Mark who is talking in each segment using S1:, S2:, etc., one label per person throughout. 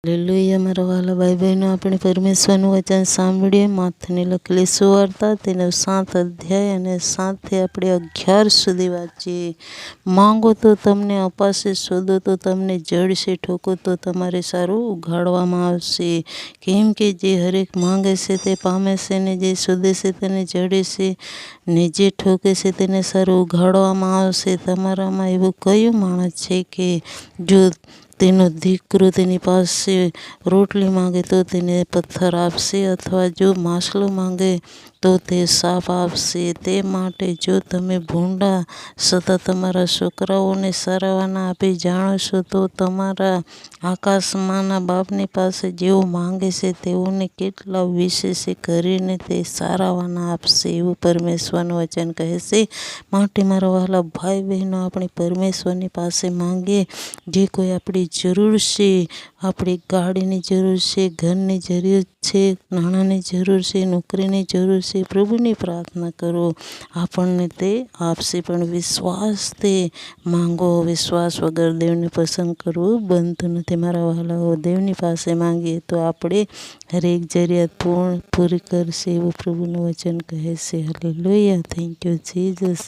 S1: Hallelujah મારા વહાલા ભાઈ બહેનો, આપણે પરમેશ્વરનું વચન સાંભળીએ. માથની લખેલી સુવાર્તા તેનો 7 અધ્યાય અને 7 આપણે 11 સુધી વાંચીએ. માંગો તો તમને અપાશે, શોધો તો તમને જડશે, ઠોકો તો તમારે સારું ઉઘાડવામાં આવશે. કેમ કે જે હરેક માંગે છે તે પામે છે, ને જે શોધે છે તેને જડે છે, ને જે ઠોકે છે તેને સારું ઉઘાડવામાં આવશે. તમારામાં એવું કયું માણસ છે કે જો તેનો દીકરો તેની પાસે રોટલી માંગે તો તેને પથ્થર આપશે, અથવા જો માછલું માંગે તો તે સાપ આપશે? તે માટે જો તમે ભૂંડા છતાં તમારા છોકરાઓને સારાવાના આપી જાણો છો, તો તમારા આકાશમાંના બાપની પાસે જેઓ માંગે છે તેઓને કેટલા વિશેષ કરીને તે સારાવાના આપશે, એવું પરમેશ્વરનું વચન કહે છે. માટે મારા વહાલા ભાઈ બહેનો, આપણે પરમેશ્વરની પાસે માંગીએ. જે કોઈ આપણી જરૂર છે, આપણી ગાડીની જરૂર છે, ઘરની જરૂર છે, નાણાંની જરૂર છે, નોકરીની જરૂર છે, પ્રભુની પ્રાર્થના કરો, આપણને તે આપશે. પણ વિશ્વાસથી માંગો. વિશ્વાસ વગર દેવને પસંદ કરવું બનતું નથી. મારા વહાલાઓ, દેવની પાસે માંગીએ તો આપણે હરેક જરૂરિયાત પૂરી કરશે, એવું પ્રભુનું વચન કહે છે. હાલેલુયા. Thank you Jesus.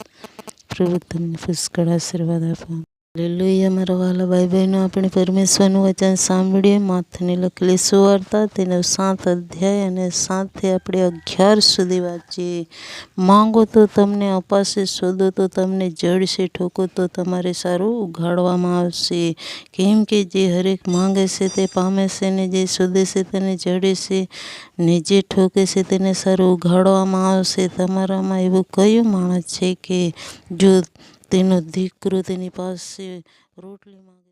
S1: પ્રભુ તમને પુષ્કળ આશીર્વાદ આપો. હાલેલુયા મારા વહાલા ભાઈ બહેનો, આપણે પરમેશ્વરનું વચન સાંભળીએ. માથની લખેલી સુવાર્તા તેનો 7 અધ્યાય અને 7 આપણે 11 સુધી વાંચીએ. માંગો તો તમને અપાશે, શોધો તો તમને જડશે, ઠોકો તો તમારે સારું ઉઘાડવામાં આવશે. કેમ કે જે હરેક માંગે છે તે પામે છે, ને જે શોધે છે તેને જડે છે, ને જે ઠોકે છે તેને સારું ઉઘાડવામાં આવશે. તમારામાં એવું કયું માણસ છે કે જો તેનો દીકરો તેની પાસે રોટલી માંગે